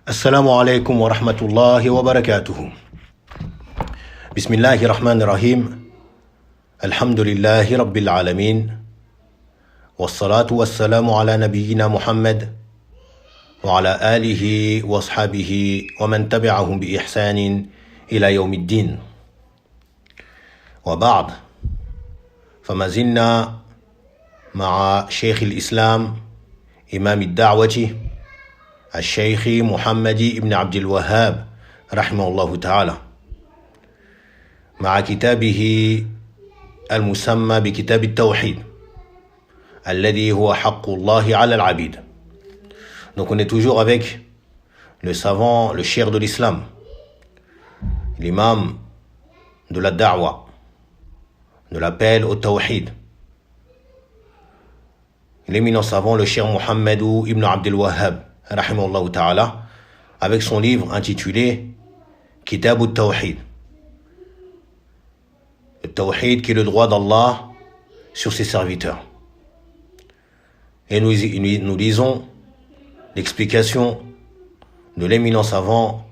السلام عليكم ورحمة الله وبركاته. بسم الله الرحمن الرحيم. الحمد لله رب العالمين، والصلاة والسلام على نبينا محمد وعلى آله وأصحابه ومن تبعهم بإحسان إلى يوم الدين. وبعد، فما زلنا مع شيخ الإسلام إمام الدعوة الشيخ محمد بن عبد الوهاب رحمه الله تعالى، مع كتابه المسمى بكتاب التوحيد الذي هو حق الله على العبيد. Donc on est toujours avec le savant, le cheikh de l'islam, l'imam de la da'wa, de l'appel au tawhid, l'éminent savant, le cheikh Mohammed ibn Abdel Wahhab rahimahullah ta'ala, avec son livre intitulé Kitab al-Tawhid. Le Tawhid qui est le droit d'Allah sur ses serviteurs. Et nous lisons l'explication de l'éminent savant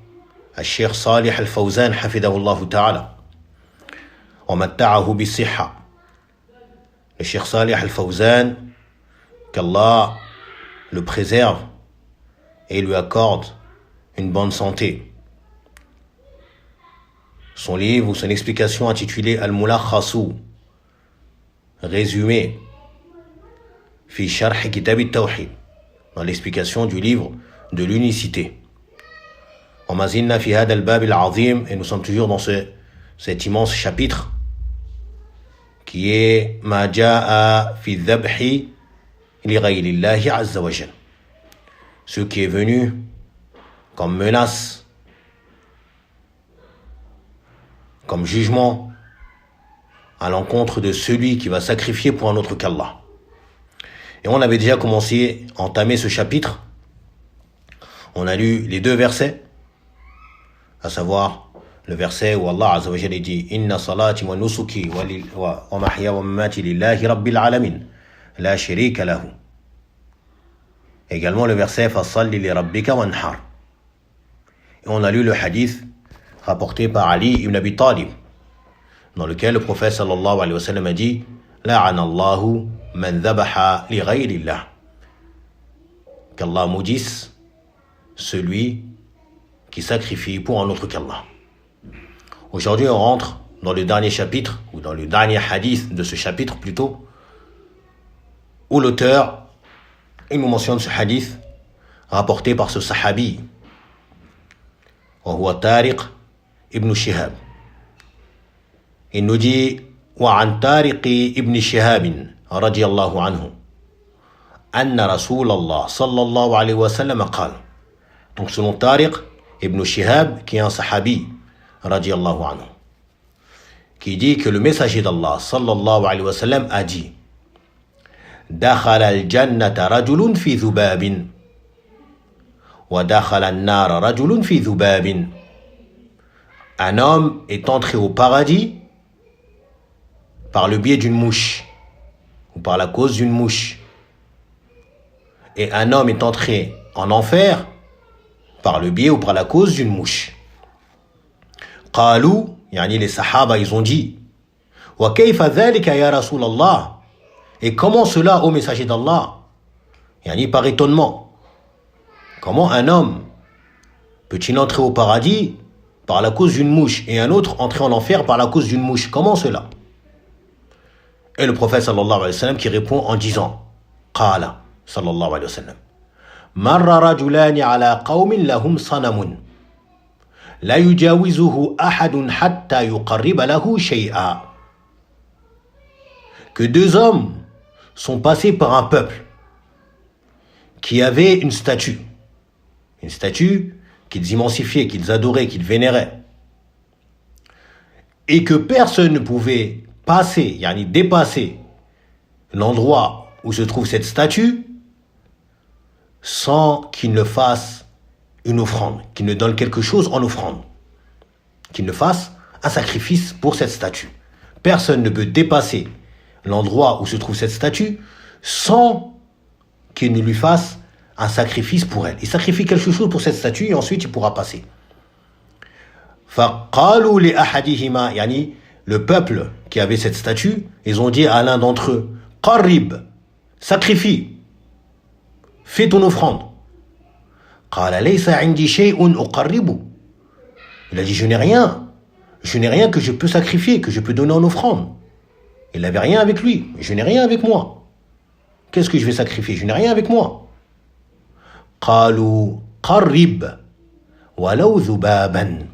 Al-Cheikh Salih Al-Fawzan hafidahullah ta'ala wa matta'ahu bis-sihha. Le Cheikh Salih Al-Fawzan, qu'Allah le préserve et lui accorde une bonne santé. Son livre ou son explication intitulée Al-Mulakhasu, résumé, fi sharh kitab al-tawhid, dans l'explication du livre de l'unicité. Wa ma zilna fi hada al-bab al-azim, et nous sommes toujours dans cet immense chapitre qui est ma jaa fi dhabhi li ghayri Allah azza wa jalla. Ce qui est venu comme menace, comme jugement à l'encontre de celui qui va sacrifier pour un autre qu'Allah. Et on avait déjà commencé à entamer ce chapitre. On a lu les deux versets, à savoir le verset où Allah Azza wa Jalla dit Inna salati wa nusuki wa mahya wa mamati lillahi rabbil alamin la sharika lahu. Également le verset Fasalli li rabbika wanhar. Et on a lu le hadith rapporté par Ali ibn Abi Talib, dans lequel le prophète sallallahu alayhi wa sallam a dit La'ana Allahu man dhabaha li ghayrillah. Qu'Allah maudisse celui qui sacrifie pour un autre qu'Allah. Aujourd'hui, on rentre dans le dernier chapitre, ou dans le dernier hadith de ce chapitre plutôt, où l'auteur il nous mentionne ce hadith rapporté par ce sahabi, وهو طارق ابن شهاب. Il nous dit وعن طارق ابن شهاب رضي الله عنه أن رسول الله صلى الله عليه وسلم قال. Donc selon Tariq ibn Shihab, qui est un sahabi رضي الله عنه, qui dit que le messager d'Allah sallallahu alayhi wa sallam a dit دخل الجنة رجل في ذباب ودخل النار رجل في ذباب. Un homme est entré au paradis par le biais d'une mouche, ou par la cause d'une mouche, et un homme est entré en enfer par le biais ou par la cause d'une mouche. قالوا, يعني les sahaba, ils ont dit وكيف ذلك يا رسول الله. Et comment cela, ô messager d'Allah? Yani par étonnement. Comment un homme peut-il entrer au paradis par la cause d'une mouche et un autre entrer en enfer par la cause d'une mouche? Comment cela? Et le prophète sallallahu alayhi wa sallam qui répond en disant Qala sallallahu alayhi wa sallam Marra rajulani ala qawmin lahum sanamun la yujawizuhu ahadun hatta yuqarriba lahu shay'a. Que deux hommes sont passés par un peuple qui avait une statue qu'ils immensifiaient, qu'ils adoraient, qu'ils vénéraient, et que personne ne pouvait passer, yani dépasser l'endroit où se trouve cette statue sans qu'il ne fasse une offrande, qu'il ne donne quelque chose en offrande, qu'il ne fasse un sacrifice pour cette statue. Personne ne peut dépasser l'endroit où se trouve cette statue sans qu'il ne lui fasse un sacrifice pour elle. Il sacrifie quelque chose pour cette statue et ensuite il pourra passer. فَقَالُوا لِأَحَدِهِمَا يعني le peuple qui avait cette statue, ils ont dit à l'un d'entre eux, قَرِّب, sacrifie, fais ton offrande. قَالَ لَيْسَ عِنْدِي شَيْءٌ أُقَرِّبُ. Il a dit, je n'ai rien que je peux sacrifier, que je peux donner en offrande. Il n'avait rien avec lui, je n'ai rien avec moi. Qu'est-ce que je vais sacrifier? Je n'ai rien avec moi. قَالُوا قَرِّب وَلَوْ ذُبَابًا.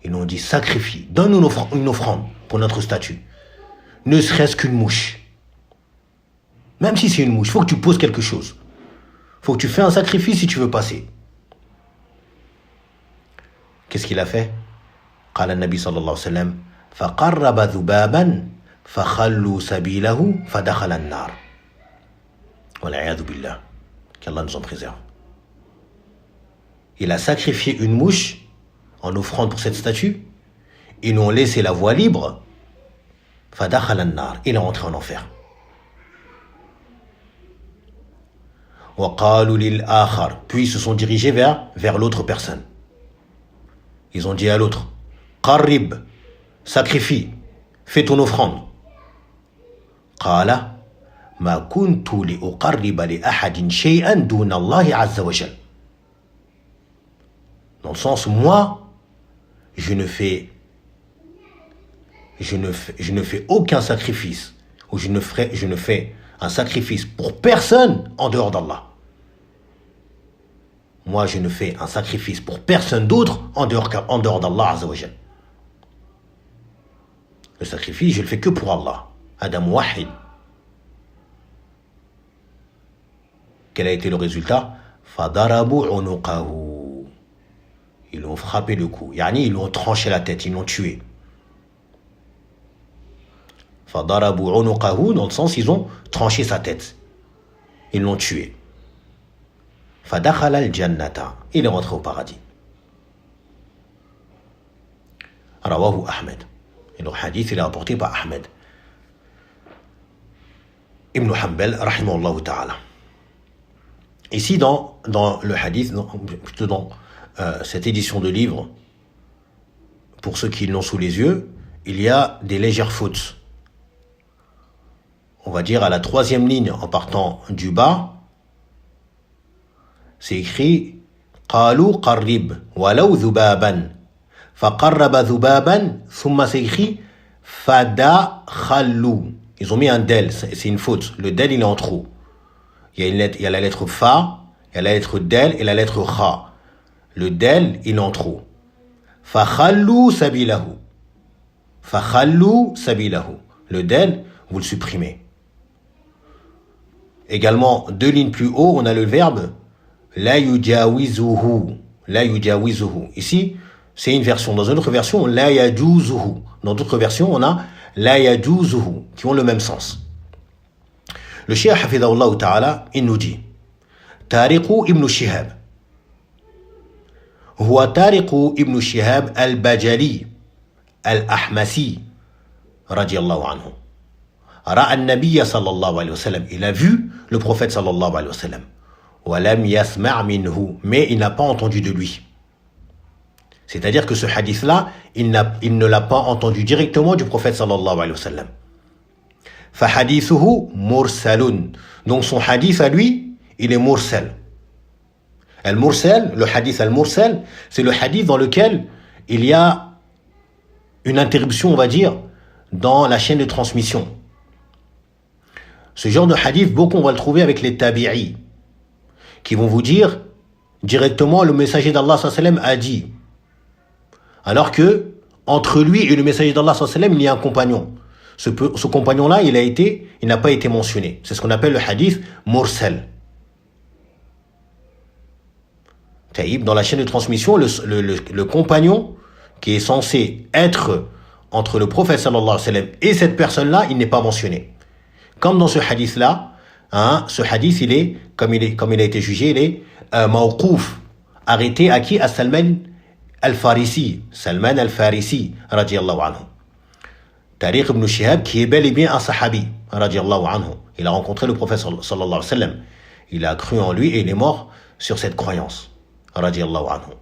Ils ont dit, sacrifie, donne une offrande pour notre statue. Ne serait-ce qu'une mouche. Même si c'est une mouche, il faut que tu poses quelque chose. Il faut que tu fasses un sacrifice si tu veux passer. Qu'est-ce qu'il a fait? قال النبي صلى الله عليه وسلم فقرب ذبابا فخلوا سبيله فدخل النار. والعياذ بالله. Qu'Allah nous en préserve. Il a sacrifié une mouche en offrande pour cette statue. Ils nous ont laissé la voie libre. فدخل النار. Il est rentré en enfer. وقالوا للآخر. Puis ils se sont dirigés vers l'autre personne. Ils ont dit à l'autre, قرب, sacrifie, fais ton offrande. قال ما كنت لأقرب لأحد شيئا دون الله عز وجل. Dans le sens où moi, je ne fais aucun sacrifice, ou je ne fais un sacrifice pour personne en dehors d'Allah. Moi, je ne fais un sacrifice pour personne d'autre en dehors d'Allah Azza wa Jal. Le sacrifice, je le fais que pour Allah. Adam Wahid. Quel a été le résultat? Fadarabu unuqahu. Ils l'ont frappé le cou. Yani, ils l'ont tranché la tête, ils l'ont tué. Fadarabu unuqahu, dans le sens, ils ont tranché sa tête. Ils l'ont tué. Fadakhala al-jannata. Il est rentré au paradis. Rawahu Ahmed. Et le hadith, il est rapporté par Ahmed Ibn Hanbal, rahimahullah ta'ala. Ici, dans le hadith, plutôt dans cette édition de livre, pour ceux qui l'ont sous les yeux, il y a des légères fautes. On va dire à la 3e ligne, en partant du bas, c'est écrit قالوا قرب ولو ذبابا فقرب ذبابا ثم c'est écrit فدخلوا. Ils ont mis un del, c'est une faute. Le del il est en trop. Il y a la lettre fa, il y a la lettre del et la lettre kha. Le del il est en trop. فخلوا سبيله. فخلوا سبيله. Le del vous le supprimez. Également 2 lignes plus haut on a le verbe La yujawizuhu. La yujawizuhu. Ici, c'est une version. Dans une autre version, la yajuzuhu. Dans d'autres versions, on a la yajuzuhu, qui ont le même sens. Le cheikh hafidahullah ta'ala, il nous dit Tariqu ibn Shihab. Huwa Tariqu ibn Shihab al-Bajali al-Ahmasi radiyallahu anhu. Ra'a an-Nabiyya sallallahu alayhi wa sallam. Il a vu le prophète sallallahu alayhi wa sallam. وَلَمْ يَسْمَعْ مِنْهُ. Mais il n'a pas entendu de lui. C'est-à-dire que ce hadith-là, il ne l'a pas entendu directement du prophète sallallahu alayhi wa sallam. فَحَدِيثُهُ مُرْسَلٌ. Donc son hadith à lui, il est mursal. Al-mursal, le hadith al-mursal, c'est le hadith dans lequel il y a une interruption, on va dire, dans la chaîne de transmission. Ce genre de hadith, beaucoup on va le trouver avec les tabi'i, qui vont vous dire directement le messager d'Allah sallam a dit. Alors que entre lui et le messager d'Allah sallam il y a un compagnon. Ce compagnon-là, il n'a pas été mentionné. C'est ce qu'on appelle le hadith mursal. Taïb, dans la chaîne de transmission, le compagnon qui est censé être entre le prophète sallallahu alayhi wa sallam et cette personne-là, il n'est pas mentionné. Comme dans ce hadith-là, ce hadith, comme il a été jugé, il est mawqouf, arrêté à qui? À Salman al-Farisi, radiyallahu anhu. Tariq ibn Shihab, qui est bel et bien un sahabi, radiyallahu anhu. Il a rencontré le prophète sallallahu alayhi wa sallam. Il a cru en lui et il est mort sur cette croyance. Radiallahu anhu.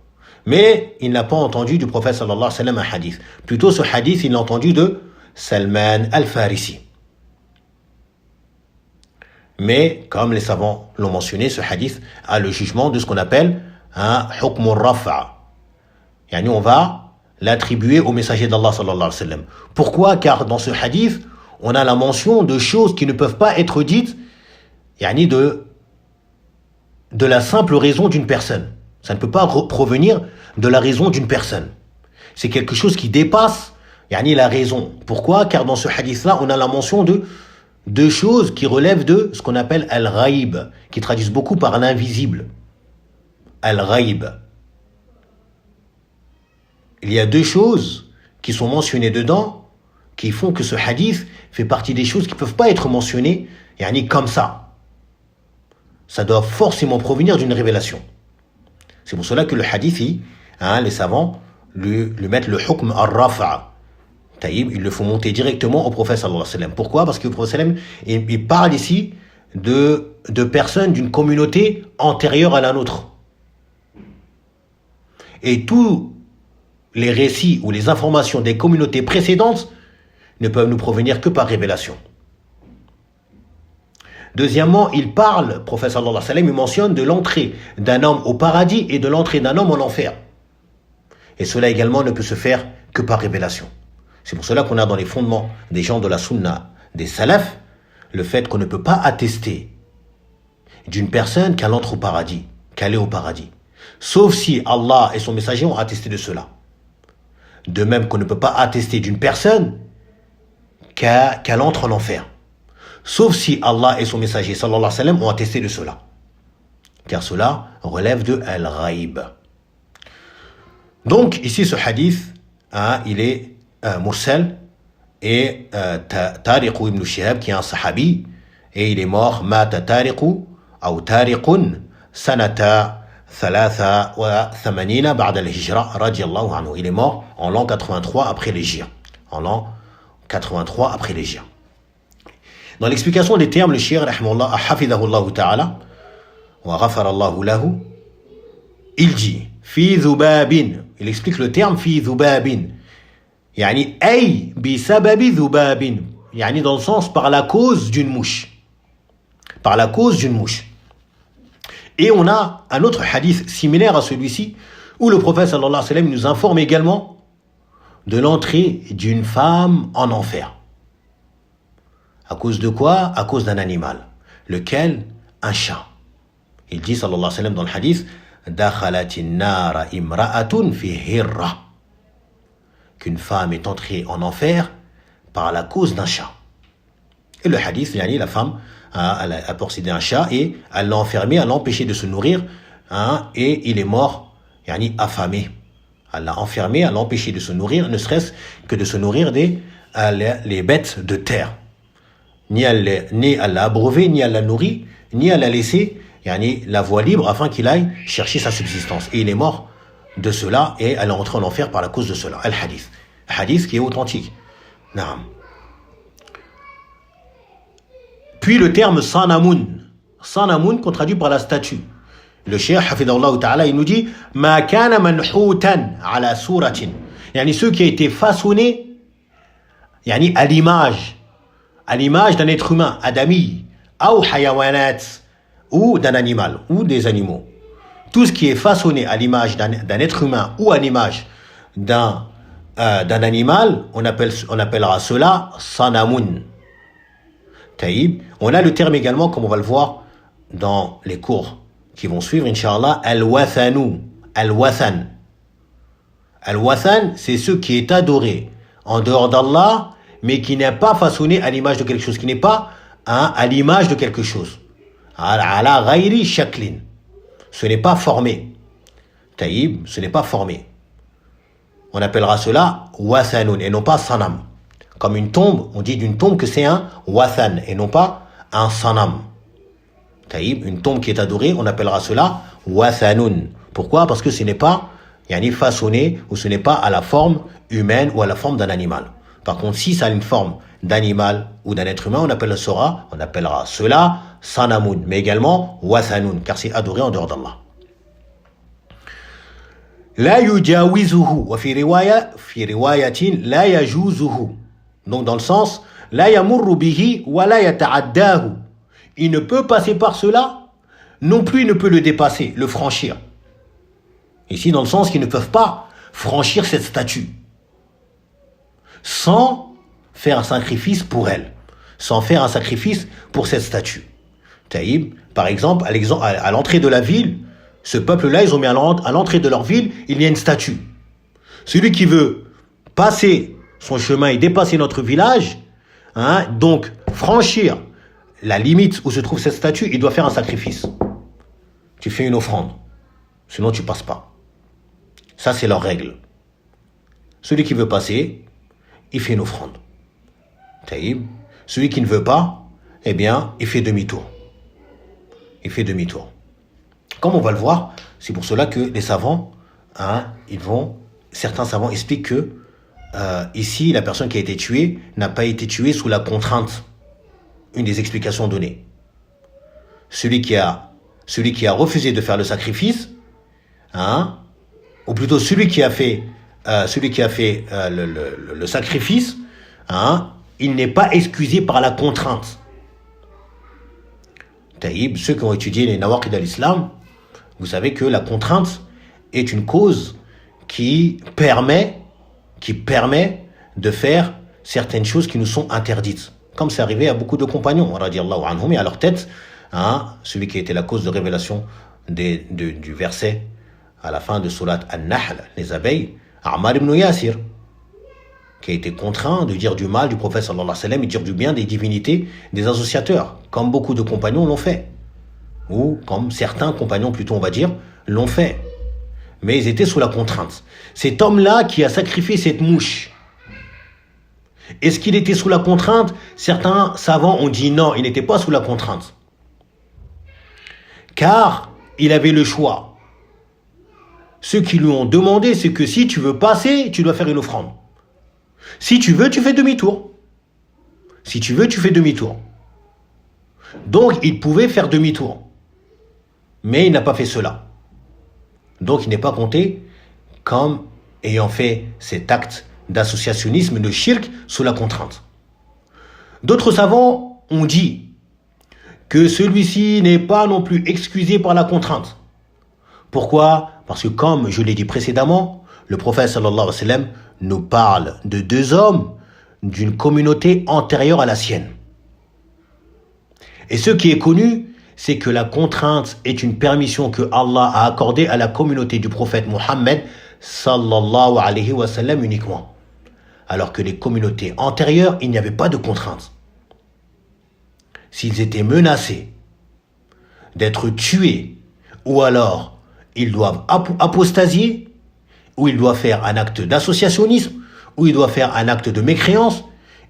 Mais il n'a pas entendu du prophète sallallahu alayhi wa sallam un hadith. Plutôt ce hadith, il l'a entendu de Salman al-Farisi. Mais, comme les savants l'ont mentionné, ce hadith a le jugement de ce qu'on appelle un hukm al-rafa'. Yani on va l'attribuer au messager d'Allah sallallahu alayhi wa sallam. Pourquoi? Car dans ce hadith, on a la mention de choses qui ne peuvent pas être dites yani de la simple raison d'une personne. Ça ne peut pas provenir de la raison d'une personne. C'est quelque chose qui dépasse yani la raison. Pourquoi? Car dans ce hadith-là, on a la mention de deux choses qui relèvent de ce qu'on appelle al-ghaib, qui traduisent beaucoup par l'invisible. Al-ghaib. Il y a deux choses qui sont mentionnées dedans, qui font que ce hadith fait partie des choses qui ne peuvent pas être mentionnées yani comme ça. Ça doit forcément provenir d'une révélation. C'est pour cela que le hadith, les savants lui mettent le hukm al-rafa'. Taïb, ils le font monter directement au prophète sallallahu alayhi wa sallam. Pourquoi? Parce que le prophète sallallahu alayhi wa sallam, il parle ici de personnes d'une communauté antérieure à la nôtre. Et tous les récits ou les informations des communautés précédentes ne peuvent nous provenir que par révélation. Deuxièmement, il parle, le prophète sallallahu alayhi wa sallam, il mentionne de l'entrée d'un homme au paradis et de l'entrée d'un homme en enfer. Et cela également ne peut se faire que par révélation. C'est pour cela qu'on a dans les fondements des gens de la sunna, des salafs, le fait qu'on ne peut pas attester d'une personne qu'elle entre au paradis, qu'elle est au paradis. Sauf si Allah et son messager ont attesté de cela. De même qu'on ne peut pas attester d'une personne qu'elle entre en enfer. Sauf si Allah et son messager sallallahu alayhi wa sallam ont attesté de cela. Car cela relève de al-ghaib. Donc ici ce hadith, il est mursal et Tariq ibn Shihab qui est un sahabi et il est mort mata Tariq ou Tariqun sanata 83 ba'da al-hijra radiyallahu anhu. Il est mort en l'an 83 après l'hijra. En l'an 83 après l'hijra. Dans l'explication des termes, le Cheikh rahimahullah hafidahullah ta'ala wa ghafarallahu lahu, il dit fi dhubabin, il explique le terme fi dhubabin. Yani ay bi sababi dhubabin, yani dans le sens par la cause d'une mouche. Par la cause d'une mouche. Et on a un autre hadith similaire à celui-ci où le prophète sallallahu alayhi wa sallam nous informe également de l'entrée d'une femme en enfer. À cause de quoi? À cause d'un animal. Lequel? Un chat. Il dit sallallahu alayhi wa sallam dans le hadith dakhalat an-nar imra'atun fi hirra, qu'une femme est entrée en enfer par la cause d'un chat. Et le hadith, yani la femme a possédé un chat et elle l'a enfermé, elle l'a empêché de se nourrir, et il est mort, yani affamé. Elle l'a enfermé, elle l'a empêché de se nourrir, ne serait-ce que de se nourrir les bêtes de terre. Ni elle l'a abreuvé, ni elle l'a nourri, ni elle l'a laissé yani, la voie libre afin qu'il aille chercher sa subsistance. Et il est mort de cela et elle est entrée en enfer par la cause de cela. Al-hadith. Hadith qui est authentique. Naam. Puis le terme sanamun. Sanamun qu'on traduit par la statue. Le cheikh hafidahullah ta'ala, il nous dit ma kana manhutan ala suratin. Yani ceux qui a été façonné yani à l'image d'un être humain, adami, ou hayawanat, ou d'un animal, ou des animaux. Tout ce qui est façonné à l'image d'un être humain ou à l'image d'un animal, on appellera cela sanamun. Taïb. On a le terme également, comme on va le voir dans les cours qui vont suivre, Inch'Allah, al-wathanu. Al-wathan. Al-wathan, c'est ce qui est adoré en dehors d'Allah, mais qui n'est pas façonné à l'image de quelque chose, qui n'est pas à l'image de quelque chose. Ala ghayri shaklin. Ce n'est pas formé. Taïb, ce n'est pas formé. On appellera cela wathanun et non pas sanam. Comme une tombe, on dit d'une tombe que c'est un wathan et non pas un sanam. Taïb, une tombe qui est adorée, on appellera cela wathanun. Pourquoi? Parce que ce n'est pas yani façonné ou ce n'est pas à la forme humaine ou à la forme d'un animal. Par contre, si ça a une forme d'animal ou d'un être humain, on appellera cela sanamun, mais également wathanun, car c'est adoré en dehors d'Allah. La yujawizuhu wa fi riwayatin la yajuzuhu. Donc dans le sens la yamurru bihi wa la yata'addahu. Il ne peut passer par cela, non plus il ne peut le dépasser, le franchir. Ici dans le sens qu'ils ne peuvent pas franchir cette statue sans faire un sacrifice pour elle, sans faire un sacrifice pour cette statue. Taïb, par exemple, à l'entrée de la ville, ce peuple-là, ils ont mis à l'entrée de leur ville, il y a une statue. Celui qui veut passer son chemin et dépasser notre village, donc franchir la limite où se trouve cette statue, il doit faire un sacrifice. Tu fais une offrande, sinon tu passes pas. Ça, c'est leur règle. Celui qui veut passer, il fait une offrande. Taïb. Celui qui ne veut pas, eh bien, il fait demi-tour. Il fait demi-tour. Comme on va le voir, c'est pour cela que les savants, certains savants expliquent que ici, la personne qui a été tuée n'a pas été tuée sous la contrainte. Une des explications données. Celui qui a refusé de faire le sacrifice, ou plutôt celui qui a fait le sacrifice, il n'est pas excusé par la contrainte. Taïb, ceux qui ont étudié les nawaqid de l'islam, vous savez que la contrainte est une cause qui permet de faire certaines choses qui nous sont interdites. Comme c'est arrivé à beaucoup de compagnons, radiallahu anhum, et à leur tête, celui qui était la cause de révélation du verset à la fin de Surat An-Nahl, les abeilles, Ammar ibn Yasir, qui a été contraint de dire du mal du prophète sallallahu alayhi wa sallam et de dire du bien des divinités, des associateurs, comme beaucoup de compagnons l'ont fait. Ou comme certains compagnons, plutôt on va dire, l'ont fait. Mais ils étaient sous la contrainte. Cet homme-là qui a sacrifié cette mouche, est-ce qu'il était sous la contrainte? Certains savants ont dit non, il n'était pas sous la contrainte. Car il avait le choix. Ceux qui lui ont demandé, c'est que si tu veux passer, tu dois faire une offrande. Si tu veux, tu fais demi-tour. Si tu veux, tu fais demi-tour. Donc, il pouvait faire demi-tour. Mais il n'a pas fait cela. Donc, il n'est pas compté comme ayant fait cet acte d'associationnisme, de shirk, sous la contrainte. D'autres savants ont dit que celui-ci n'est pas non plus excusé par la contrainte. Pourquoi? Parce que comme je l'ai dit précédemment, le prophète sallallahu alayhi wa sallam nous parle de deux hommes d'une communauté antérieure à la sienne. Et ce qui est connu, c'est que la contrainte est une permission que Allah a accordée à la communauté du prophète Mohammed sallallahu alayhi wa sallam uniquement. Alors que les communautés antérieures, il n'y avait pas de contrainte. S'ils étaient menacés d'être tués, ou alors ils doivent apostasier, ou ils doivent faire un acte d'associationnisme, ou ils doivent faire un acte de mécréance,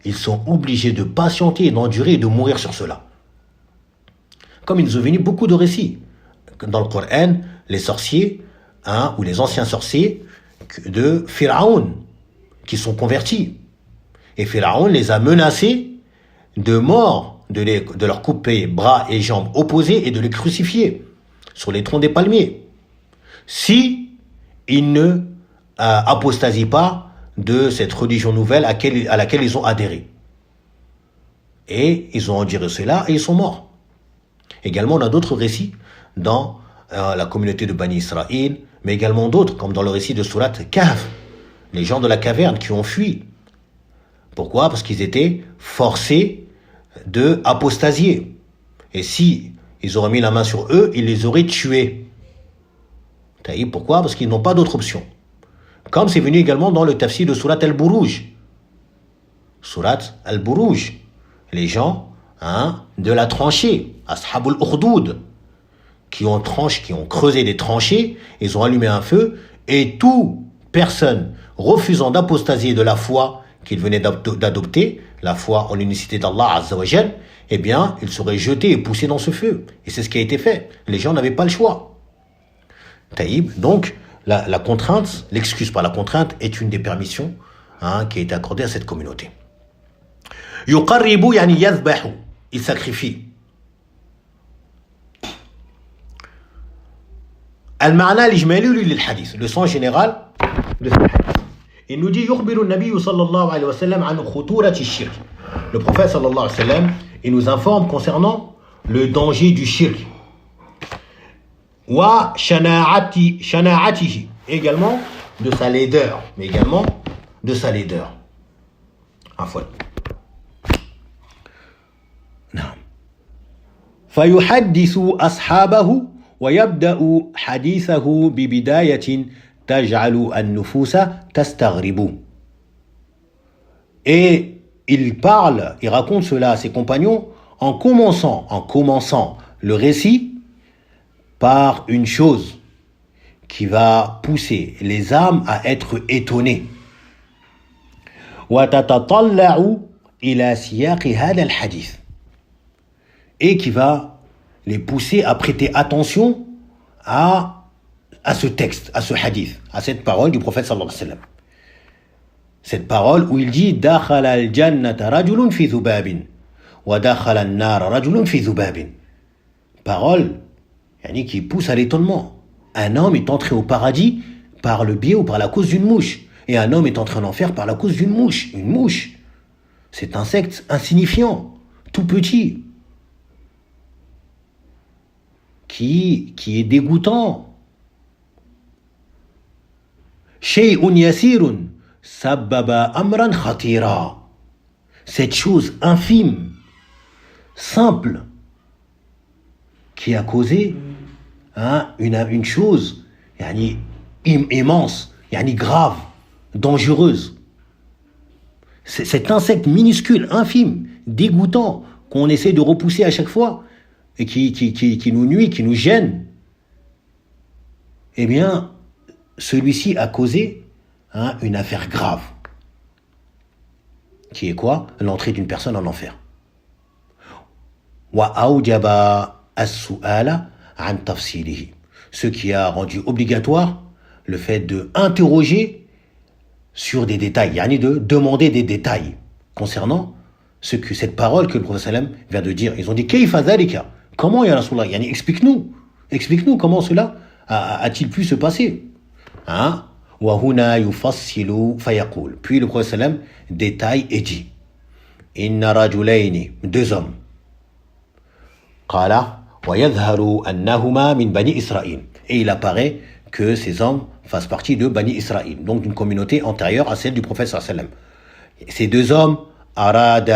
ils sont obligés de patienter, d'endurer et de mourir sur cela. Comme il nous est venu beaucoup de récits. Dans le Coran, les sorciers, ou les anciens sorciers de Pharaon, qui sont convertis. Et Pharaon les a menacés de mort, de leur couper bras et jambes opposés et de les crucifier sur les troncs des palmiers. Si ils ne apostasient pas de cette religion nouvelle à laquelle ils ont adhéré. Et ils ont enduré cela et ils sont morts. Également, on a d'autres récits dans la communauté de Bani Israël, mais également d'autres, comme dans le récit de Surat Kahf, les gens de la caverne qui ont fui. Pourquoi? Parce qu'ils étaient forcés de apostasier. Et si ils auraient mis la main sur eux, ils les auraient tués. Pourquoi? Parce qu'ils n'ont pas d'autre option. Comme c'est venu également dans le tafsir de Surat Al-Buruj. Surat Al-Buruj. Les gens de la tranchée, Ashabul Ukhdud, qui ont creusé des tranchées, ils ont allumé un feu, et toute personne refusant d'apostasier de la foi qu'ils venaient d'adopter, la foi en l'unicité d'Allah Azza wa Jal, eh bien, ils seraient jetés et poussés dans ce feu. Et c'est ce qui a été fait. Les gens n'avaient pas le choix. Taïb, donc, la contrainte, l'excuse par la contrainte est une des permissions qui a été accordée à cette communauté. يقرب يعني يذبح, il sacrifie. المعنى الإجمالي للحديث, le sens général de ce hadith. Il nous dit يخبر النبي صلى الله عليه وسلم عن خطورة الشرك. Le prophète صلى الله عليه وسلم, il nous informe concernant le danger du shirk. Wa shana'atihi, également de sa laideur, mais également de sa laideur. Afwan. نعم. فيحدث أصحابه ويبدأ حديثه ببداية تجعل النفوس تستغرب. Et il parle, il raconte cela à ses compagnons en commençant le récit par une chose qui va pousser les âmes à être étonnées. وتتطلع إلى سياق هذا الحديث. Et qui va les pousser à prêter attention à ce texte, à ce hadith, à cette parole du prophète sallallahu alayhi wa sallam. Cette parole où il dit دخل الجنة رجل في ذباب ودخل النار رجل في ذباب. Parole qui pousse à l'étonnement. Un homme est entré au paradis par le biais ou par la cause d'une mouche. Et un homme est entré en enfer par la cause d'une mouche. Une mouche, cet insecte insignifiant, tout petit, qui est dégoûtant. شيء يسير سبب أمرا خطيرا. Cette chose infime, simple, qui a causé une chose immense, grave, dangereuse. Cet insecte minuscule, infime, dégoûtant, qu'on essaie de repousser à chaque fois, et qui nous nuit, qui nous gêne, eh bien, celui-ci a causé une affaire grave. Qui est quoi? L'entrée d'une personne en enfer. وَأَوْجَبَ السُّؤَالَ عَنْ تَفْصِيلِهِ. Ce qui a rendu obligatoire le fait de interroger sur des détails, de demander des détails concernant cette parole que le prophète sallam vient de dire. Ils ont dit كيف ذلك? Comment ya Rasulallah? Explique-nous comment cela a-t-il pu se passer? وَهُنَا يُفَصِّلُ فَيَقُولُ. Puis le prophète sallam détaille et dit إِنَّ رَجُلَيْنِ, deux hommes. قال وَيَظْهَرُ أَنَّهُمَا مِنْ بَنِي إِسْرَائِيل. Et il apparaît que ces hommes fassent partie de Bani Israël, donc d'une communauté antérieure à celle du prophète sallallahu alayhi wa sallam. Ces deux hommes أَرَادَ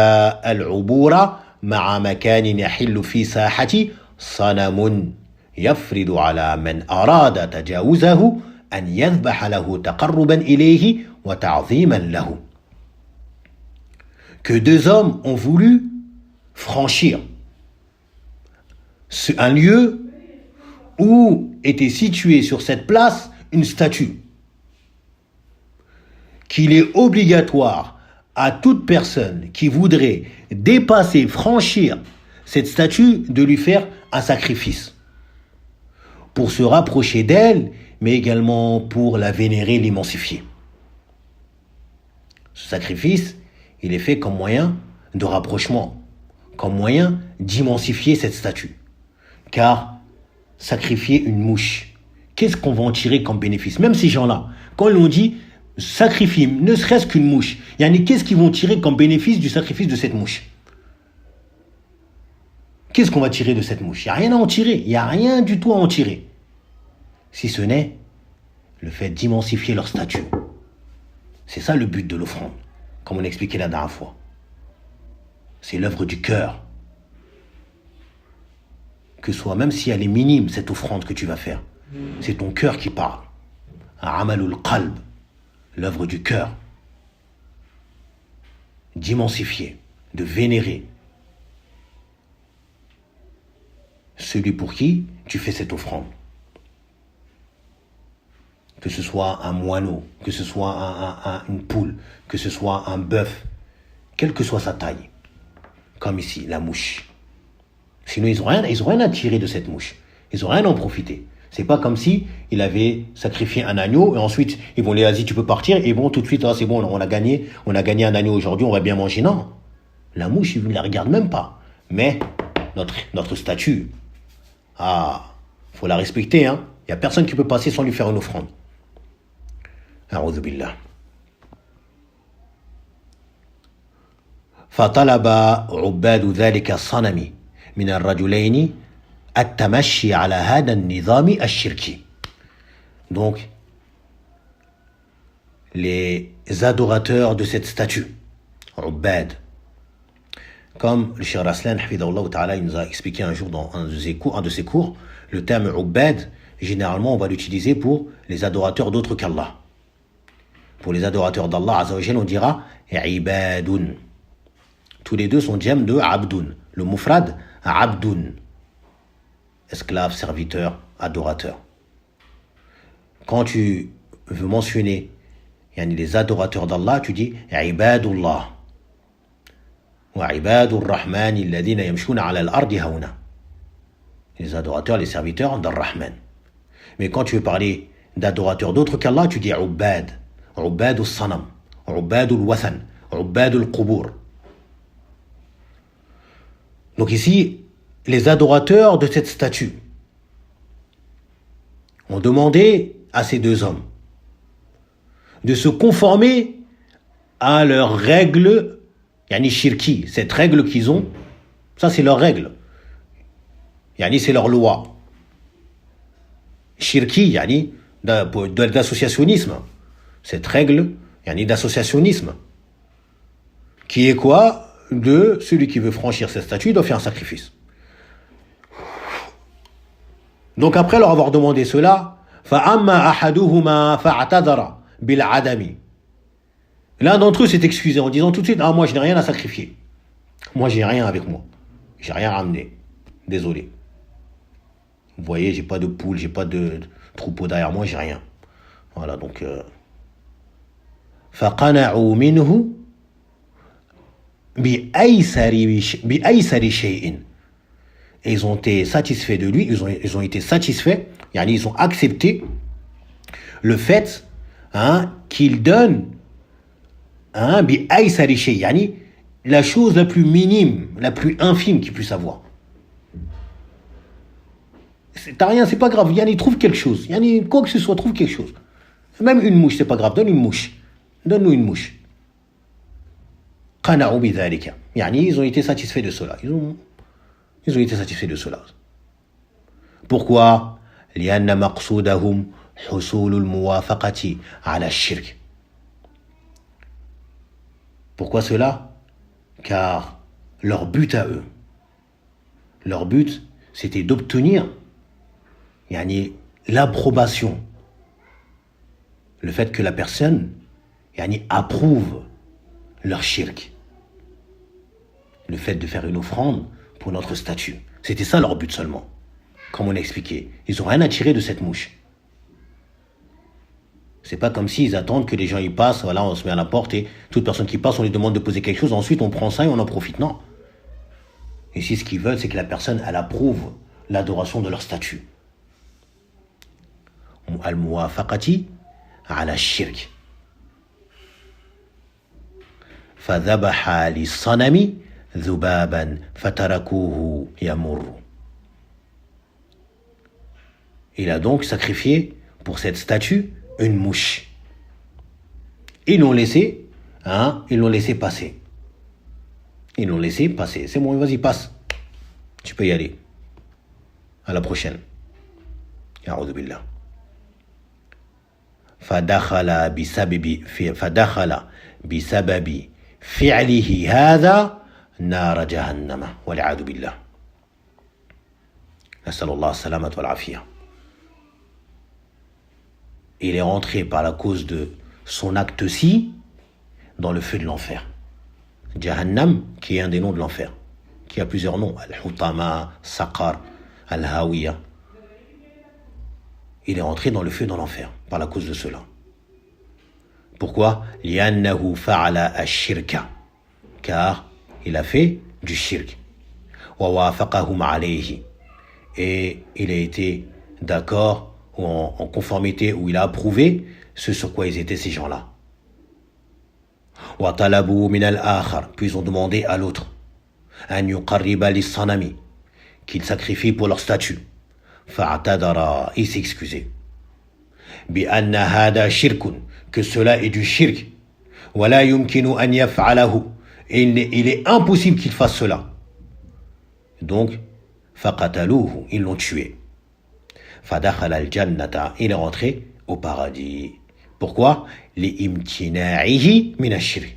الْعُبُورَ مع مكان يحل في ساحة صنم يفرض على من أراد تجاوزه أن يذبح له تقربا إليه وتعظيما له. Que deux hommes ont voulu franchir un lieu où était située sur cette place une statue, qu'il est obligatoire à toute personne qui voudrait dépasser, franchir cette statue, de lui faire un sacrifice pour se rapprocher d'elle, mais également pour la vénérer, l'immensifier. Ce sacrifice, il est fait comme moyen de rapprochement, comme moyen d'immensifier cette statue. Car sacrifier une mouche, qu'est-ce qu'on va en tirer comme bénéfice? Même ces gens-là, quand ils l'ont dit, sacrifier ne serait-ce qu'une mouche, qu'est-ce qu'ils vont tirer comme bénéfice du sacrifice de cette mouche? Qu'est-ce qu'on va tirer de cette mouche? Il n'y a rien à en tirer, il n'y a rien du tout à en tirer. Si ce n'est le fait d'immensifier leur statut. C'est ça le but de l'offrande, comme on expliquait la dernière fois. C'est l'œuvre du cœur. Que soit, même si elle est minime, cette offrande que tu vas faire, c'est ton cœur qui parle. Amalul qalb, l'œuvre du cœur. D'immensifier, de vénérer celui pour qui tu fais cette offrande. Que ce soit un moineau, que ce soit une poule, que ce soit un bœuf, quelle que soit sa taille. Comme ici, la mouche. Sinon, ils n'ont rien à tirer de cette mouche. Ils n'ont rien à en profiter. C'est pas comme si il avait sacrifié un agneau et ensuite ils vont les vas-y, tu peux partir, et bon, tout de suite, c'est bon, on a gagné un agneau aujourd'hui, on va bien manger. Non. La mouche, il ne la regarde même pas. Mais notre statue, faut la respecter. Il n'y a personne qui peut passer sans lui faire une offrande. A'udhu billah. فطلب عباد ذلك الصنم من الرجلين التمشي على هذا النظام الشركي. Donc, les adorateurs de cette statue, Ubbad, comme le Cheikh Raslan, il nous a expliqué un jour dans un de ses cours, le terme Ubbad, généralement on va l'utiliser pour les adorateurs d'autres qu'Allah. Pour les adorateurs d'Allah, Azzawajal, on dira Ibadun. Tous les deux sont djem de Abdun. Le mufrad, Abdun. Esclave, serviteur, adorateur. Quand tu veux mentionner les adorateurs d'Allah, tu dis Ibadullah. Wa Ibadur Rahman alladhina yamshuna ala al-ardi hauna. Les adorateurs, les serviteurs d'Ar-Rahman. Mais quand tu veux parler d'adorateurs d'autres qu'Allah, tu dis Ubbad. Ubbadul Sanam. Ubbadul Wathan. Ubbadul Qubur. Donc ici, les adorateurs de cette statue ont demandé à ces deux hommes de se conformer à leurs règles, shirki, cette règle qu'ils ont, ça c'est leur règle, c'est leur loi. Shirki, d'associationnisme, cette règle, d'associationnisme, qui est quoi? De celui qui veut franchir cette statue, il doit faire un sacrifice. Donc après leur avoir demandé cela, فَأَمَّا أَحَدُهُمَا فَاعْتَذَرَ بِالْعَدَمِ. L'un d'entre eux s'est excusé en disant tout de suite, moi je n'ai rien à sacrifier. Moi j'ai rien avec moi. J'ai rien ramené. Désolé. Vous voyez, j'ai pas de poule, j'ai pas de troupeau derrière moi, j'ai rien. Voilà, donc فَقَنَعُوا مِنْهُ بِأَيْسَرِ شَيْءٍ. Et ils ont été satisfaits de lui, ils ont été satisfaits, ils ont accepté le fait qu'il donne بِأَيْسَرِ شَيْءٍ, la chose la plus minime, la plus infime qu'il puisse avoir. T'as rien, c'est pas grave, il trouve quelque chose, quoi que ce soit, trouve quelque chose. Même une mouche, c'est pas grave, donne une mouche. Donne-nous une mouche. Ils ont été satisfaits de cela. Ils ont été satisfaits de cela. Pourquoi? لأن مقصودهم حصول الموافقة على الشرك. Pourquoi cela? Car leur but à eux, leur but, c'était d'obtenir l'approbation, le fait que la personne approuve leur shirk, le fait de faire une offrande pour notre statue. C'était ça leur but seulement. Comme on l'a expliqué, ils n'ont rien à tirer de cette mouche. C'est pas comme s'ils attendent que les gens y passent, voilà, on se met à la porte et toute personne qui passe, on lui demande de poser quelque chose, ensuite on prend ça et on en profite. Non. Ici, ce qu'ils veulent, c'est que la personne, elle approuve l'adoration de leur statue. Al-muwafaqati ala shirk. فذبح للصنم ذبابا فتركوه يمر. Il a donc sacrifié pour cette statue une mouche. Ils l'ont laissé passer. Ils l'ont laissé passer. C'est bon, vas-y, passe. Tu peux y aller. À la prochaine. A'udhu billah. فدخل بسبب فعله هذا نار جهنم والعياذ بالله. نسأل الله السلامة والعافية. Il est rentré par la cause de son acte-ci dans le feu de l'enfer. Jahannam, qui est un des noms de l'enfer, qui a plusieurs noms, Al-Hutama, Saqar, Al-Hawiya. Il est rentré dans le feu dans l'enfer par la cause de cela. Pourquoi? لأنه فعل الشرك, car il a fait du shirk. ووافقهم عليه, et il a été d'accord ou en conformité, où il a approuvé ce sur quoi ils étaient ces gens-là. وطلبوا من الآخر, puis ils ont demandé à l'autre, أن يقرب للصنم, qu'il sacrifie pour leur statue. فاعتذر, il s'est excusé. بأن هذا شرك, que cela est du shirk. ولا يمكن أن يفعله, et il est impossible qu'il fasse cela. Donc, فقتلوه, ils l'ont tué. فدخل الجنة, il est rentré au paradis. Pourquoi? لإمتناعه من الشرك,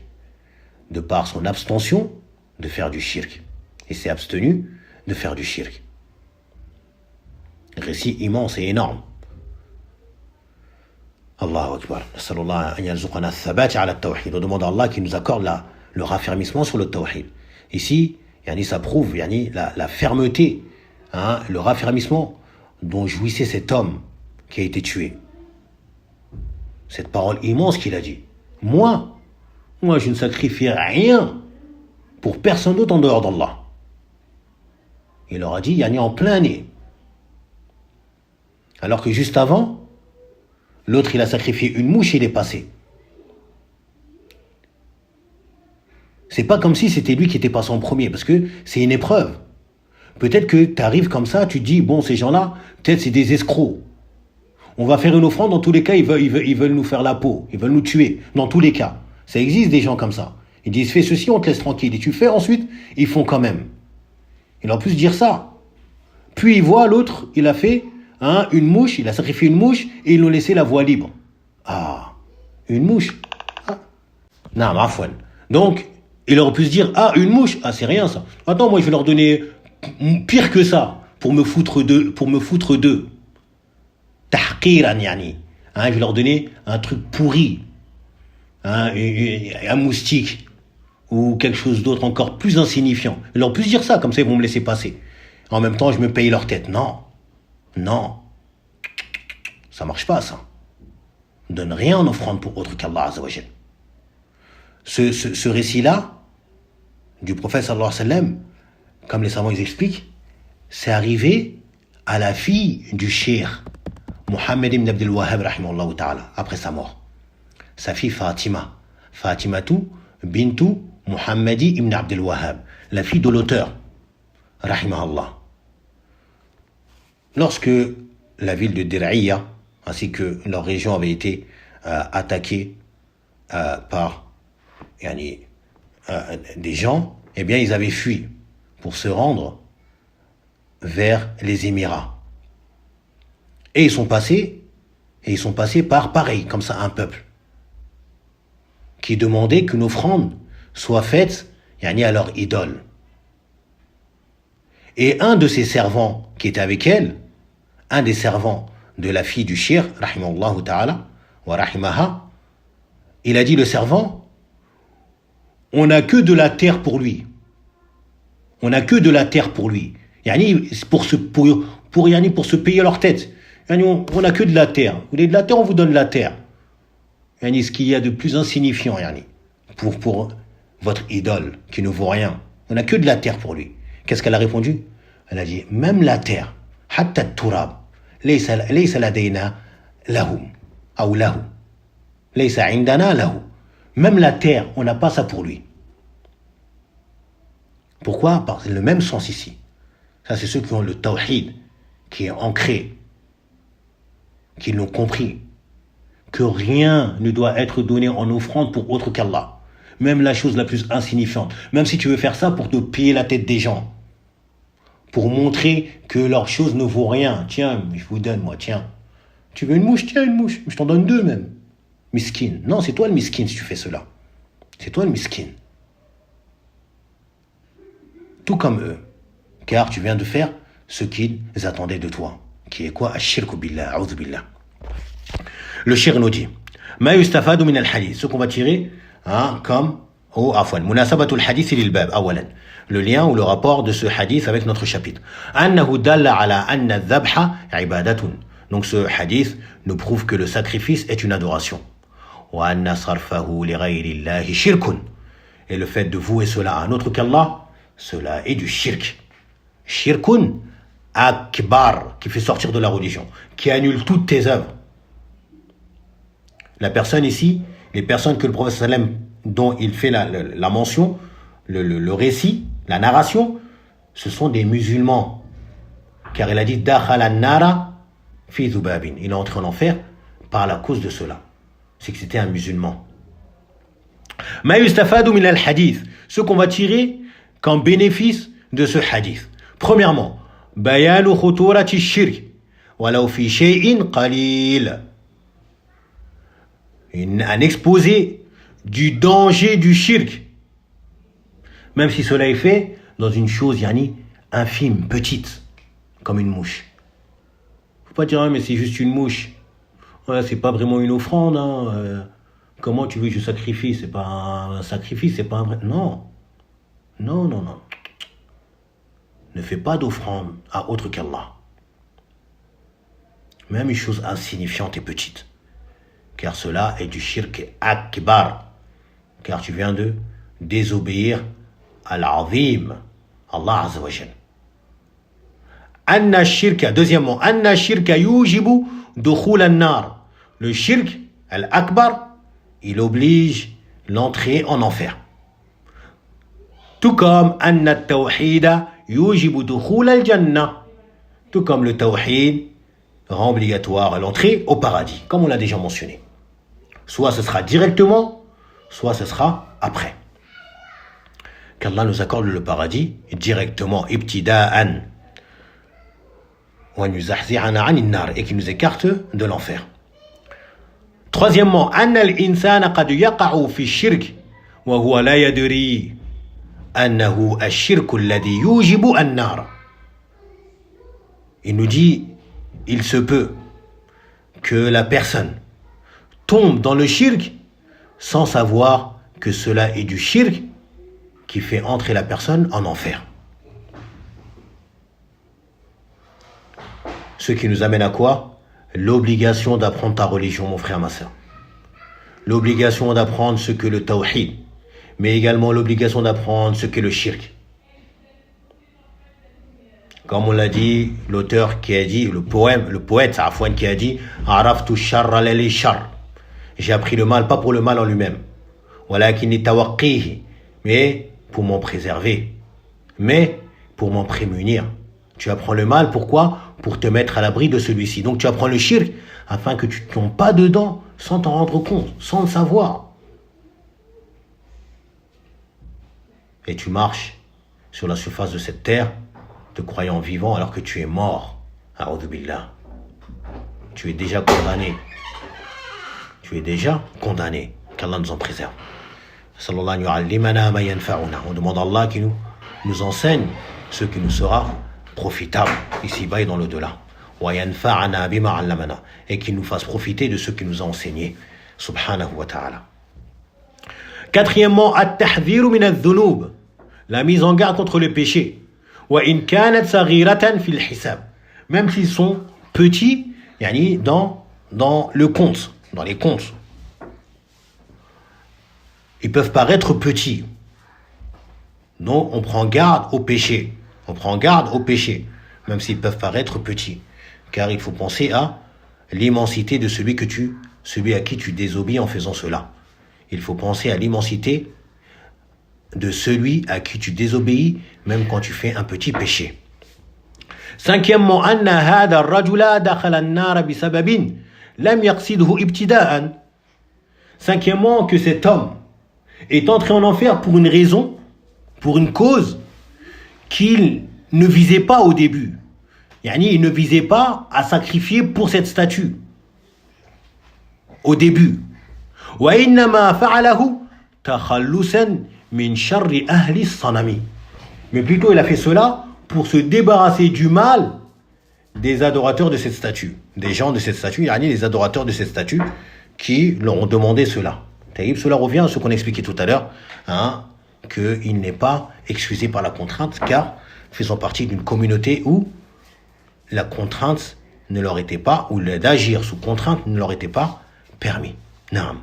de par son abstention de faire du shirk. Il s'est abstenu de faire du shirk. Récit immense et énorme. Allahu Akbar. Nas'alullah an yarzuqana ath-thabat ala at-tawhid. On demande à Allah qu'il nous accorde le raffermissement sur le tawhid. Ici, ça prouve la fermeté, le raffermissement dont jouissait cet homme qui a été tué. Cette parole immense qu'il a dit. Moi, je ne sacrifie rien pour personne d'autre en dehors d'Allah. Il leur a dit, en plein nez. Alors que juste avant, l'autre, il a sacrifié une mouche et il est passé. C'est pas comme si c'était lui qui était passé en premier, parce que c'est une épreuve. Peut-être que tu arrives comme ça, tu te dis, bon, ces gens-là, peut-être c'est des escrocs. On va faire une offrande, dans tous les cas, ils veulent nous faire la peau, ils veulent nous tuer, dans tous les cas. Ça existe des gens comme ça. Ils disent, fais ceci, on te laisse tranquille. Et tu fais ensuite, ils font quand même. Il a pu se dire ça. Puis il voit l'autre, il a fait une mouche, il a sacrifié une mouche et ils l'ont laissé la voie libre. Ah, une mouche. Non, afwan. Donc, il aurait pu se dire, une mouche, c'est rien ça. Attends, moi je vais leur donner pire que ça, pour me foutre d'eux. Tahqiran yani. Je vais leur donner un truc pourri. Un moustique. Ou quelque chose d'autre encore plus insignifiant. Ils leur pu se dire ça, comme ça ils vont me laisser passer. En même temps, je me paye leur tête. Non. Ça marche pas, ça. On donne rien en offrande pour autre qu'Allah Azza wa Jal. Ce récit-là, du prophète sallallahu alayhi wa sallam, comme les savants ils expliquent, c'est arrivé à la fille du cheikh Muhammad ibn Abdul Wahhab rahimahullah ta'ala, après sa mort. Sa fille Fatima. Fatimatu bintu Muhammadi ibn Abdul Wahhab, la fille de l'auteur, rahimahullah. Lorsque la ville de Dir'iyya, ainsi que leur région avait été attaquée par des gens, eh bien ils avaient fui pour se rendre vers les Émirats. Et ils sont passés par pareil, comme ça, un peuple qui demandait qu'une offrande soit faite à leur idole. Et un de ses servants qui était avec elle, un des servants de la fille du shir, rahimahullah ta'ala, wa rahimaha, il a dit, le servant, on n'a que de la terre pour lui. On n'a que de la terre pour lui. Pour se payer leur tête. On n'a que de la terre. Vous voulez de la terre, on vous donne de la terre. Ce qu'il y a de plus insignifiant, pour votre idole, qui ne vaut rien. On n'a que de la terre pour lui. Qu'est-ce qu'elle a répondu? Elle a dit, même la terre, hatta turab, laysa ladayna lahum, ou lahu. Laysa indana lahu. Même la terre, on n'a pas ça pour lui. Pourquoi? Parce que le même sens ici. Ça, c'est ceux qui ont le tawhid, qui est ancré, qui l'ont compris, que rien ne doit être donné en offrande pour autre qu'Allah. Même la chose la plus insignifiante. Même si tu veux faire ça pour te piller la tête des gens. Pour montrer que leur chose ne vaut rien. Tiens, je vous donne, moi, tiens. Tu veux une mouche? Tiens, une mouche. Je t'en donne deux même. Miskin. Non, c'est toi le miskin si tu fais cela. C'est toi le miskin. Tout comme eux. Car tu viens de faire ce qu'ils attendaient de toi. Qui est quoi? Ash-shirku billah, a'udhu billah. Le shir nous dit, ma yustafadu min al-hadith, ce qu'on va tirer comme munasabatul hadith lil bab awalan, le lien ou le rapport de ce hadith avec notre chapitre. Annahu dalla ala anna adh-dhabha ibadatun. Donc ce hadith nous prouve que le sacrifice est une adoration. Wa anna sarfahu li ghayri llahi shirkun. Et le fait de vouer cela à un autre qu'Allah, cela est du shirk. Shirkun akbar, qui fait sortir de la religion, qui annule toutes tes œuvres. La personne ici, les personnes que le prophète sallam dont il fait la mention, le récit, la narration, ce sont des musulmans. Car il a dit dakhala an-nara fi dhubabin. Il est entré en enfer par la cause de cela. C'est que c'était un musulman. Ma yustafadu min al-hadith. Ce qu'on va tirer comme bénéfice de ce hadith. Premièrement, bayanu khuturati shirk walau fi shay'in qalil. Un exposé du danger du shirk, même si cela est fait dans une chose infime, petite, comme une mouche. Faut pas dire mais c'est juste une mouche. Ouais, c'est pas vraiment une offrande. Comment tu veux que je sacrifie? C'est pas un sacrifice, c'est pas un vrai. Non. Non. Ne fais pas d'offrande à autre qu'Allah. Même une chose insignifiante et petite. Car cela est du shirk akbar. Car tu viens de désobéir à l'azim, Allah Azza wa Jal. Anna shirka, deuxièmement, anna shirka yujibu dukhul an-nar. Le shirk, al-akbar, il oblige l'entrée en enfer. Tout comme anna tawhida yujibu dukhul al-jannah. Tout comme le tawhid rend obligatoire l'entrée au paradis, comme on l'a déjà mentionné. Soit ce sera directement, soit ce sera après. Qu'Allah nous accorde le paradis directement, ibtida'an, et qui nous écarte de l'enfer. Troisièmement, anna al-insana qad yaqa'u fi shirk wa huwa la yadri annahu ash-shirku alladhi yujibu an-nar. Il nous dit, il se peut que la personne tombe dans le shirk sans savoir que cela est du shirk qui fait entrer la personne en enfer. Ce qui nous amène à quoi? L'obligation d'apprendre ta religion, mon frère, ma soeur. L'obligation d'apprendre ce que le tawhid, mais également l'obligation d'apprendre ce qu'est le shirk. Comme on l'a dit, l'auteur qui a dit, le poète Afouane qui a dit Araftu sharra lali shar. J'ai appris le mal, pas pour le mal en lui-même. Walakinni tawaqqihi. Mais pour m'en préserver. Mais pour m'en prémunir. Tu apprends le mal, pourquoi? Pour te mettre à l'abri de celui-ci. Donc tu apprends le shirk afin que tu ne tombes pas dedans sans t'en rendre compte, sans le savoir. Et tu marches sur la surface de cette terre te croyant vivant alors que tu es mort. A'udhu billah. Tu es déjà condamné. Tu es déjà condamné. Qu'Allah nous en préserve. Sallallahu alayhi wa sallam. On demande à Allah qui nous enseigne ce qui nous sera profitable ici-bas et dans l'au-delà. Wa yanfa'ana bima 'allamana. Et qu'il nous fasse profiter de ce qu'il nous a enseigné. Subhanahu wa ta'ala. Quatrièmement, at-tahdhiru min adh-dhunub. La mise en garde contre le péché. وإن كانت صغيرة في الحساب. Même s'ils sont petits, dans le compte, dans les comptes. Ils peuvent paraître petits. Donc on prend garde au péché. On prend garde au péché, même s'ils peuvent paraître petits. Car il faut penser à l'immensité de celui à qui tu désobéis en faisant cela. Il faut penser à l'immensité de celui à qui tu désobéis, même quand tu fais un petit péché. Cinquièmement, anna hada ar-rajula dakhala an-nar bi sababin lam yaqsidhu ibtida'an. Cinquièmement, que cet homme est entré en enfer pour une raison, pour une cause qu'il ne visait pas au début. Il ne visait pas à sacrifier pour cette statue au début. Wa innama fa'alahu takhallusan min sharri ahli sanami. Mais plutôt il a fait cela pour se débarrasser du mal des adorateurs de cette statue. Des gens de cette statue, les adorateurs de cette statue qui leur ont demandé cela. Cela revient à ce qu'on expliquait tout à l'heure, qu'il n'est pas excusé par la contrainte, car faisant partie d'une communauté où la contrainte ne leur était pas, ou d'agir sous contrainte ne leur était pas permis. Non.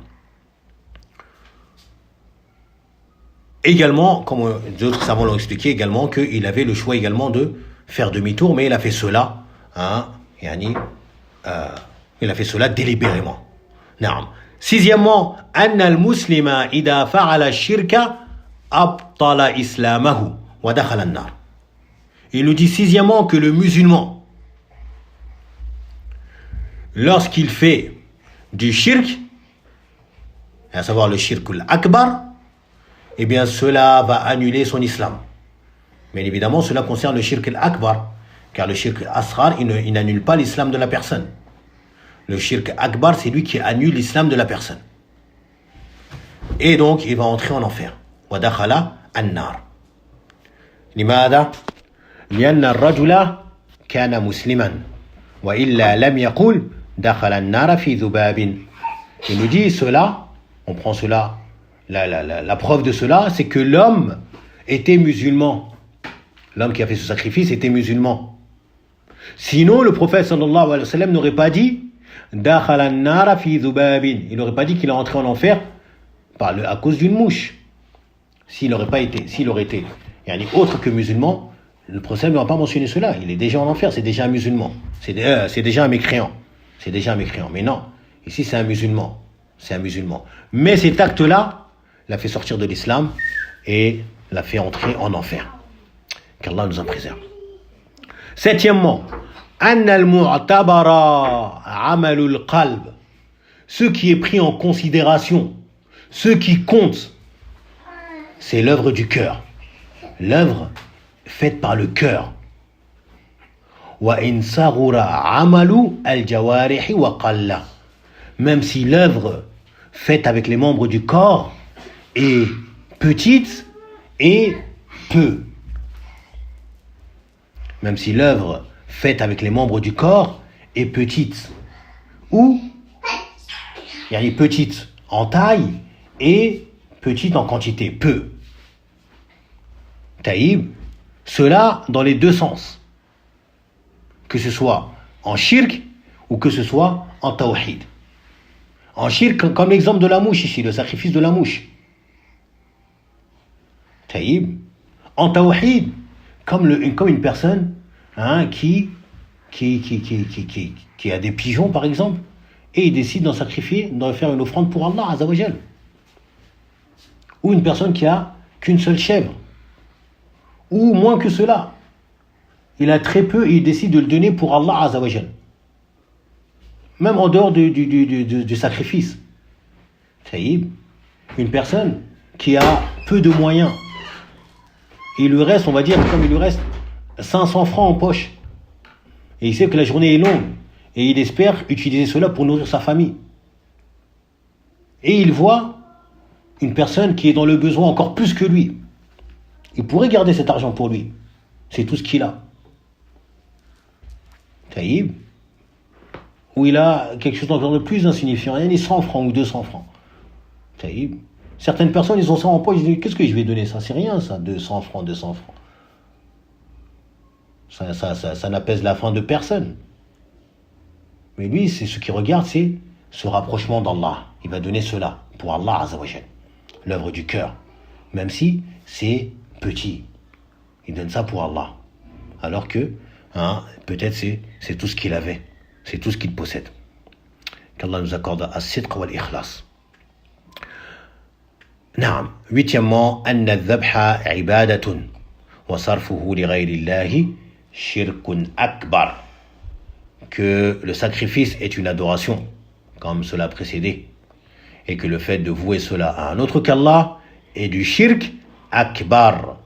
Également, comme d'autres savants l'ont expliqué également, qu'il avait le choix également de faire demi-tour, mais il a fait cela, il a fait cela délibérément. Sixièmement, أن المسلم إذا فعل الشرك أبطل إسلامه ودخل النار. Il nous dit sixièmement que le musulman, lorsqu'il fait du shirk, à savoir le shirk al-akbar, eh bien cela va annuler son islam. Mais évidemment, cela concerne le shirk al-akbar, car le shirk al-asghar, il n'annule pas l'islam de la personne. Le shirk akbar, c'est lui qui annule l'islam de la personne. Et donc, il va entrer en enfer. وَدَخَلَ النَّارِ. لماذا؟ لأن الرجل كان مسلما وإلا لم يقل دخل النار في ذباب. Il nous dit cela, on prend cela, la preuve de cela, c'est que l'homme était musulman. L'homme qui a fait ce sacrifice était musulman. Sinon, le prophète sallallahu alayhi wa sallam n'aurait pas dit dakhala an-nar fi dhubabin. Il n'aurait pas dit qu'il est entré en enfer à cause d'une mouche. S'il aurait été autre que musulman, le prophète n'aurait pas mentionné cela. Il est déjà en enfer, c'est déjà un musulman. C'est déjà un mécréant. C'est déjà un mécréant. Mais non, ici c'est un musulman. C'est un musulman. Mais cet acte-là l'a fait sortir de l'islam et l'a fait entrer en enfer. Qu'Allah nous en préserve. Septièmement, أن المعتبر عمل القلب. Ce qui est pris en considération, ce qui compte, c'est l'œuvre du cœur. L'œuvre faite par le cœur. وإن صغر عمل الجوارح وقل. Même si l'œuvre faite avec les membres du corps est petite et peu. Même si l'œuvre faite avec les membres du corps est petite. Ou, il y a petite en taille et petite en quantité, peu. Taïb, cela dans les deux sens. Que ce soit en shirk ou que ce soit en tawhid. En shirk, comme l'exemple de la mouche ici, le sacrifice de la mouche. Taïb. En tawhid, comme une personne qui a des pigeons par exemple, et il décide d'en sacrifier, d'en faire une offrande pour Allah Azza wa Jal. Ou une personne qui a qu'une seule chèvre, ou moins que cela. Il a très peu et il décide de le donner pour Allah Azza wa Jal. Même en dehors du sacrifice. Taïb, une personne qui a peu de moyens, et il lui reste, on va dire, comme il lui reste 500 francs en poche, et il sait que la journée est longue, et il espère utiliser cela pour nourrir sa famille. Et il voit une personne qui est dans le besoin encore plus que lui. Il pourrait garder cet argent pour lui. C'est tout ce qu'il a. Taïb. Ou il a quelque chose d'encore de plus insignifiant. Il y a 100 francs ou 200 francs. Taïb. Certaines personnes, ils ont ça en poche, ils disent, qu'est-ce que je vais donner ça? C'est rien ça, 200 francs. Ça n'apaise la faim de personne. Mais lui, c'est ce qu'il regarde, c'est ce rapprochement d'Allah. Il va donner cela pour Allah Azza wa Jal. L'œuvre du cœur. Même si c'est petit. Il donne ça pour Allah. Alors que, peut-être c'est tout ce qu'il avait. C'est tout ce qu'il possède. Qu'Allah nous accorde as-sidq wal-ikhlas. نعم. Huitièmement, أن الذبح عبادة وصرفه لغير الله شرك أكبر. Que le sacrifice est une adoration, comme cela a précédé, et que le fait de vouer cela à un autre qu'Allah est du shirk akbar,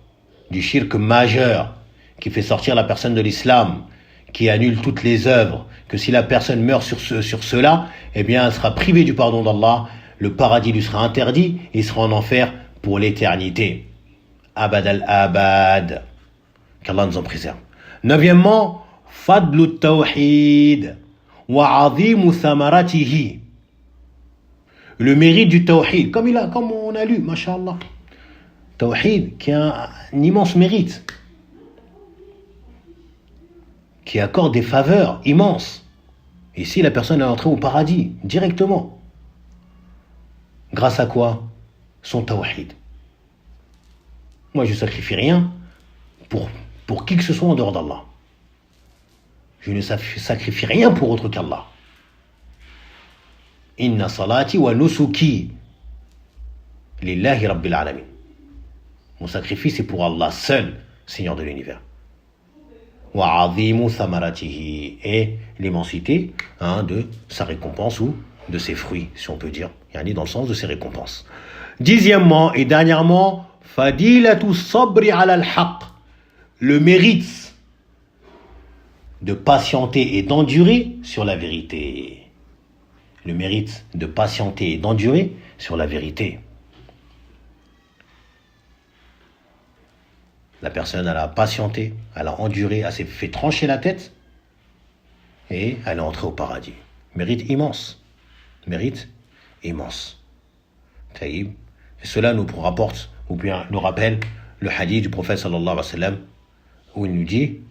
du shirk majeur, qui fait sortir la personne de l'islam, qui annule toutes les œuvres, que si la personne meurt sur cela, eh bien elle sera privée du pardon d'Allah, le paradis lui sera interdit, et il sera en enfer pour l'éternité. Abad al-abad. Qu'Allah nous en préserve. Neuvièmement, فضل التوحيد وعظيم ثمرته. Le mérite du tawhid, comme on a lu, mashallah. Tawhid qui a un immense mérite, qui accorde des faveurs immenses. Ici, la personne est entrée au paradis directement. Grâce à quoi? Son tawhid. Moi, je ne sacrifie rien pour qui que ce soit en dehors d'Allah. Je ne sacrifie rien pour autre qu'Allah. Inna salati wa nusuki lillahi rabbil alamin. Mon sacrifice est pour Allah seul, Seigneur de l'univers. Wa azimu thamaratihi, et l'immensité de sa récompense ou de ses fruits, si on peut dire. Yani dans le sens de ses récompenses. Dixièmement et dernièrement, fadilatu sabri ala al-haq, le mérite de patienter et d'endurer sur la vérité. Le mérite de patienter et d'endurer sur la vérité. La personne, elle a patienté, elle a enduré, elle s'est fait trancher la tête et elle est entrée au paradis. Mérite immense. Mérite immense. Taïb. Et cela nous rapporte, ou bien nous rappelle le hadith du prophète sallallahu alayhi wa sallam, où il nous dit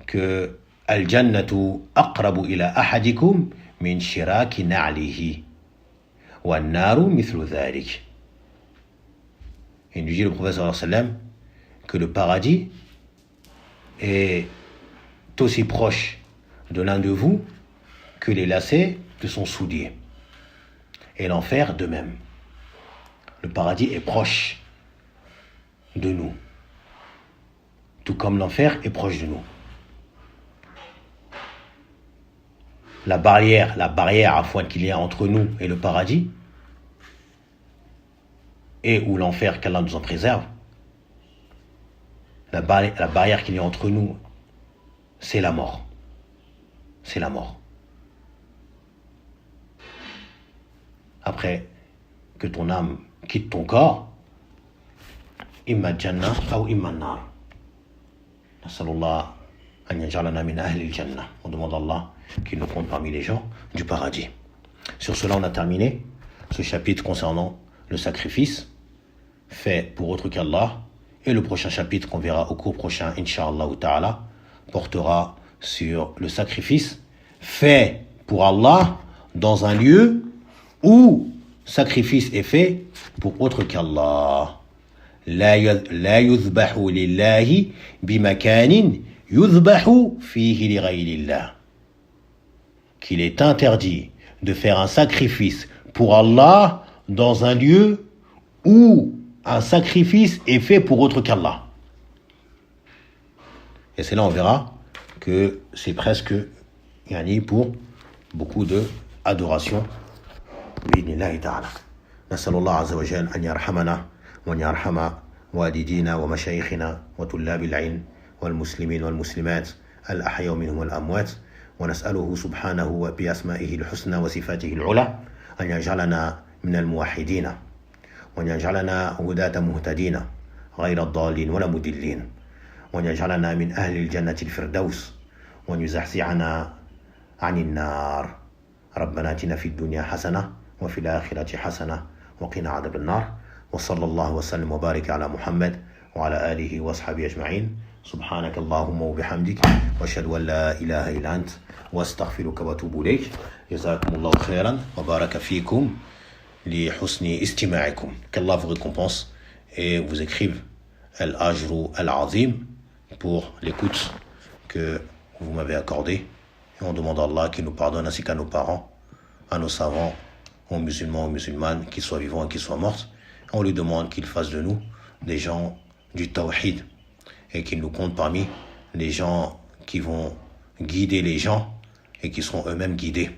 que Al-Jannatu aqrabu ila ahadikum min shiraki na'lihi wa an-naru mithlu dhalik. Il nous dit le prophète sallallahu alayhi wa sallam que le paradis est aussi proche de l'un de vous que les lacets de son soulier. Et l'enfer de même. Le paradis est proche de nous, tout comme l'enfer est proche de nous. La barrière à fois qu'il y a entre nous et le paradis, et ou l'enfer, qu'Allah nous en préserve, la barrière qu'il y a entre nous, c'est la mort. C'est la mort. Après que ton âme quitte ton corps, imma jannah ou imma nar. Nasalullah an yaj'alana min ahli al-jannah. On demande à Allah qu'il nous compte parmi les gens du paradis. Sur cela, on a terminé ce chapitre concernant le sacrifice fait pour autre qu'Allah. Et le prochain chapitre qu'on verra au cours prochain, Inch'Allah ta'ala, portera sur le sacrifice fait pour Allah dans un lieu où sacrifice est fait pour autre qu'Allah. La yuzbahu lillahi bimakanin yuzbahu fihi li ghayrillah. Qu'il est interdit de faire un sacrifice pour Allah dans un lieu où un sacrifice est fait pour autre qu'Allah. Et c'est là on verra que c'est presque pour beaucoup de adoration. Bidnillahi ta'ala. Nasallallahu azza wa jal an yarhamana wa an yarhama walidina wa mashayikhina wa tullabil ilm wal muslimin wal muslimat al ahya minhum wal amwat wa nas'aluhu subhanahu wa bi asma'ihi al husna wa sifatihi al ula an yaj'alana min al muwahhidin وأن يجعلنا هداة مهتدين غير الضالين ولا مضلين وأن يجعلنا من أهل الجنة الفردوس وأن يزحزحنا عن النار ربنا آتنا في الدنيا حسنة وفي الآخرة حسنة وقنا عذاب النار وصلى الله وسلم وبارك على محمد وعلى آله وأصحابه أجمعين سبحانك اللهم وبحمدك وأشهد أن لا إله إلا أنت وأستغفرك وأتوب إليك جزاكم الله خيرا وبارك فيكم لحسن استماعكم. Qu'Allah vous récompense et vous écrive al-ajru al-azim pour l'écoute que vous m'avez accordée. Et on demande à Allah qu'il nous pardonne ainsi qu'à nos parents, à nos savants, aux musulmans, aux musulmanes, qu'ils soient vivants et qu'ils soient morts. Et on lui demande qu'il fasse de nous des gens du tawhid et qu'il nous compte parmi les gens qui vont guider les gens et qui seront eux-mêmes guidés.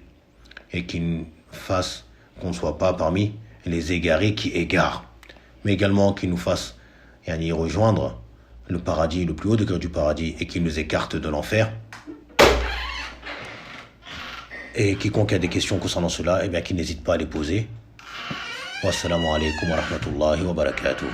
Et qu'il fasse qu'on ne soit pas parmi les égarés qui égarent, mais également qu'il nous fasse rejoindre le paradis, le plus haut degré du paradis, et qu'il nous écarte de l'enfer. Et quiconque a des questions concernant cela, qu'il n'hésite pas à les poser. Wassalamu alaikum wa rahmatullahi wa barakatuhu.